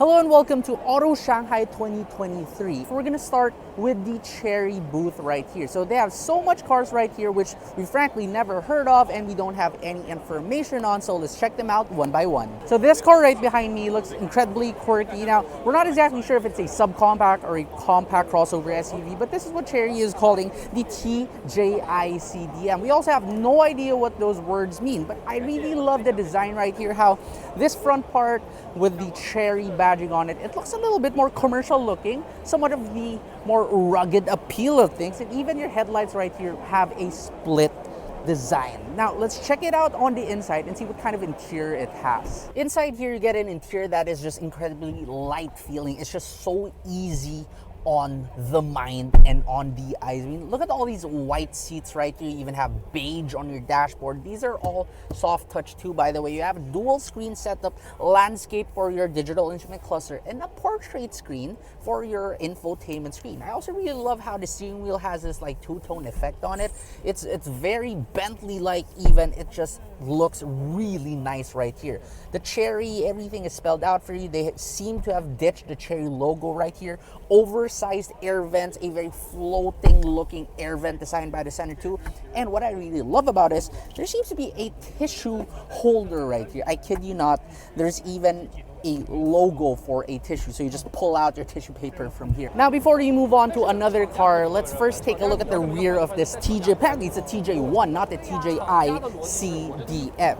Hello and welcome to Auto Shanghai 2023. We're gonna start with the Chery booth right here. So they have so much cars right here which we frankly never heard of and we don't have any information on, so let's check them out one by one. So this car right behind me looks incredibly quirky. Now, we're not exactly sure if it's a subcompact or a compact crossover SUV, but this is what Chery is calling the TJICDM. We also have no idea what those words mean, but I really love the design right here, how this front part with the Chery badging on it, it looks a little bit more commercial looking, somewhat of the more rugged appeal of things, and even your headlights right here have a split design. Now let's check it out on the inside and see what kind of interior it has. Inside here you get an interior that is just incredibly light feeling. It's just so easy on the mind and on the eyes. I mean, look at all these white seats right here. You even have beige on your dashboard. These are all soft touch too, by the way. You have a dual screen setup, landscape for your digital instrument cluster, and a portrait screen for your infotainment screen. I also really love how the steering wheel has this like two-tone effect on it. It's very Bentley-like even. It just looks really nice right here. The Chery, everything is spelled out for you. They seem to have ditched the Chery logo right here. Oversized air vents, a very floating looking air vent designed by the center too. And what I really love about this, there seems to be a tissue holder right here. I kid you not, there's even a logo for a tissue, so you just pull out your tissue paper from here. Now before you move on to another car, let's first take a look at the rear of this TJ. Apparently it's a TJ1, not the TJICDM.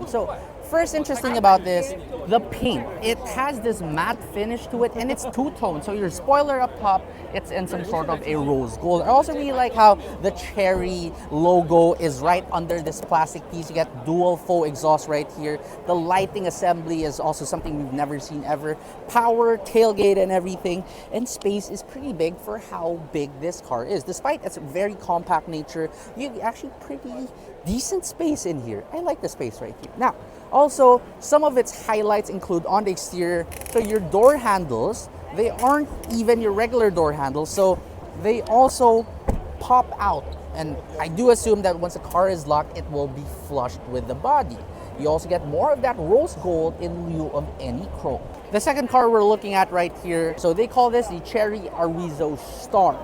So first interesting about this, the paint. It has this matte finish to it and it's two-tone. So your spoiler up top, it's in some sort of a rose gold. I also really like how the Chery logo is right under this plastic piece. You get dual faux exhaust right here. The lighting assembly is also something we've never seen ever. Power, tailgate and everything. And space is pretty big for how big this car is. Despite its very compact nature, you have actually pretty decent space in here. I like the space right here. Now, also, some of its highlights include on the exterior, so your door handles, they aren't even your regular door handles, so they also pop out. And I do assume that once the car is locked, it will be flushed with the body. You also get more of that rose gold in lieu of any chrome. The second car we're looking at right here, so they call this the Chery Arizo Star.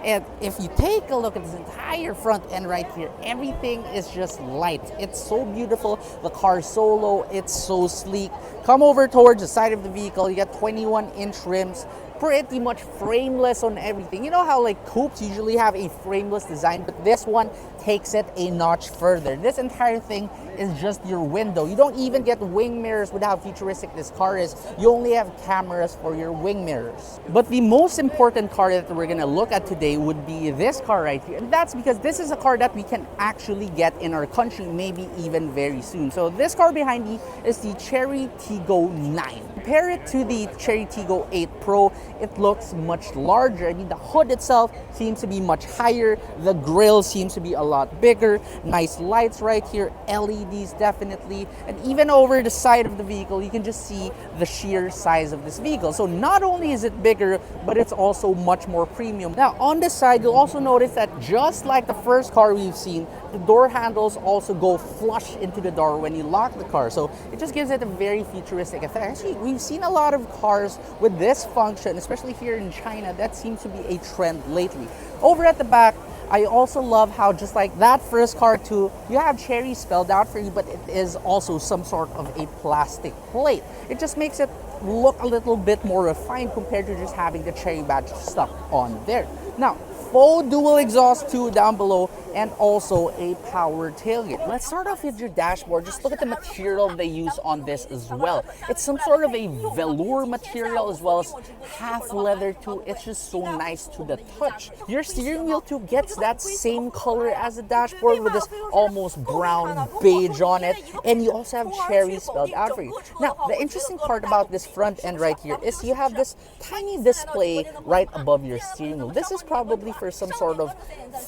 And if you take a look at this entire front end right here, everything is just light. It's so beautiful. The car is so low, it's so sleek. Come over towards the side of the vehicle, you get 21-inch rims, pretty much frameless on everything. You know how like coupes usually have a frameless design, but this one takes it a notch further. This entire thing is just your window. You don't even get wing mirrors with how futuristic this car is. You only have cameras for your wing mirrors. But the most important car that we're gonna look at today would be this car right here. And that's because this is a car that we can actually get in our country, maybe even very soon. So this car behind me is the Chery Tiggo 9. Compare it to the Chery Tiggo 8 Pro, it looks much larger. I mean, the hood itself seems to be much higher. The grille seems to be a lot bigger. Nice lights right here, LEDs definitely. And even over the side of the vehicle, you can just see the sheer size of this vehicle. So not only is it bigger, but it's also much more premium. Now, on this side, you'll also notice that just like the first car we've seen, the door handles also go flush into the door when you lock the car. So it just gives it a very futuristic effect. Actually, we've seen a lot of cars with this function, especially here in China. That seems to be a trend lately. Over at the back, I also love how just like that first car too, you have Chery spelled out for you, but it is also some sort of a plastic plate. It just makes it look a little bit more refined compared to just having the Chery badge stuck on there. Now, faux dual exhaust too down below, and also a power tailgate. Let's start off with your dashboard. Just look at the material they use on this as well. It's some sort of a velour material as well as half leather too. It's just so nice to the touch. Your steering wheel too gets that same color as the dashboard with this almost brown beige on it. And you also have Chery spelled out for you. Now, the interesting part about this front end right here is you have this tiny display right above your steering wheel. This is probably for some sort of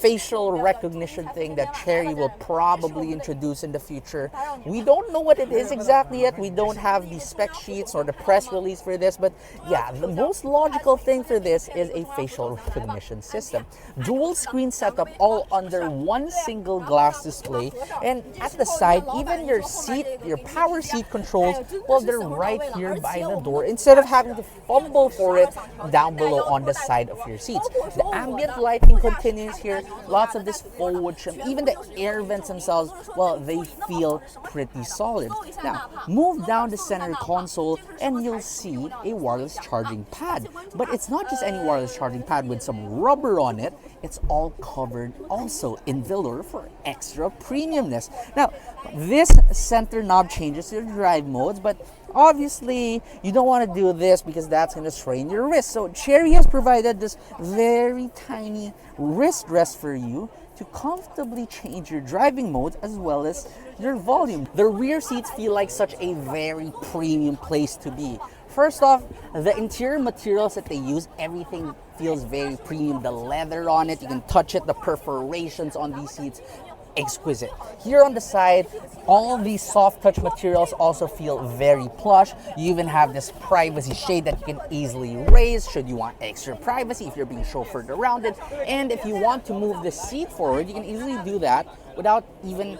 facial recognition thing that Chery will probably introduce in the future. We don't know what it is exactly yet. We don't have the spec sheets or the press release for this, but yeah, the most logical thing for this is a facial recognition system. Dual screen setup all under one single glass display, and at the side, even your seat, your power seat controls, well, they're right here by the door instead of having to fumble for it down below on the side of your seats. The ambient lighting continues here, lots of this forward trim, even the air vents themselves, well, they feel pretty solid. Now, move down the center console and you'll see a wireless charging pad. But it's not just any wireless charging pad with some rubber on it, it's all covered also in velour for extra premiumness. Now, this center knob changes your drive modes, but obviously you don't want to do this because that's going to strain your wrist. So Chery has provided this very tiny wrist rest for you to comfortably change your driving mode as well as your volume. The rear seats feel like such a very premium place to be. First off, the interior materials that they use, everything feels very premium. The leather on it, you can touch it, the perforations on these seats, exquisite. Here on the side, all of these soft touch materials also feel very plush. You even have this privacy shade that you can easily raise should you want extra privacy if you're being chauffeured around it. And if you want to move the seat forward, you can easily do that without even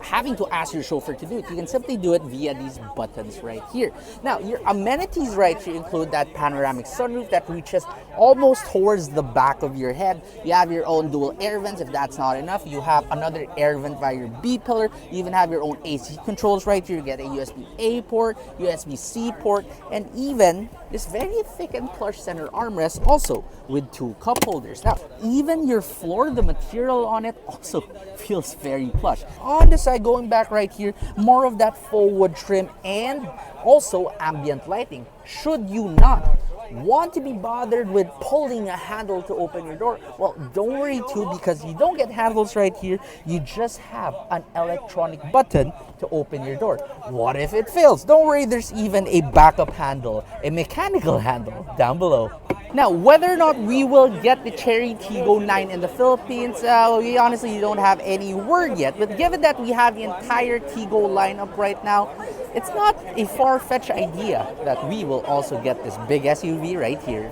having to ask your chauffeur to do it. You can simply do it via these buttons right here. Now, your amenities right here include that panoramic sunroof that reaches almost towards the back of your head. You have your own dual air vents. If that's not enough, you have another air vent via your B pillar. You even have your own AC controls right here. You get a USB-A port, USB-C port, and even this very thick and plush center armrest also with 2 cup holders. Now, even your floor, the material on it also feels very plush. On the side, going back right here, more of that forward trim and also ambient lighting. Should you not want to be bothered with pulling a handle to open your door, well, don't worry too, because you don't get handles right here. You just have an electronic button to open your door. What if it fails? Don't worry, there's even a backup handle, a mechanical handle down below. Now, whether or not we will get the Chery Tiggo 9 in the Philippines, we honestly don't have any word yet. But given that we have the entire Tiggo lineup right now, it's not a far-fetched idea that we will also get this big SUV right here.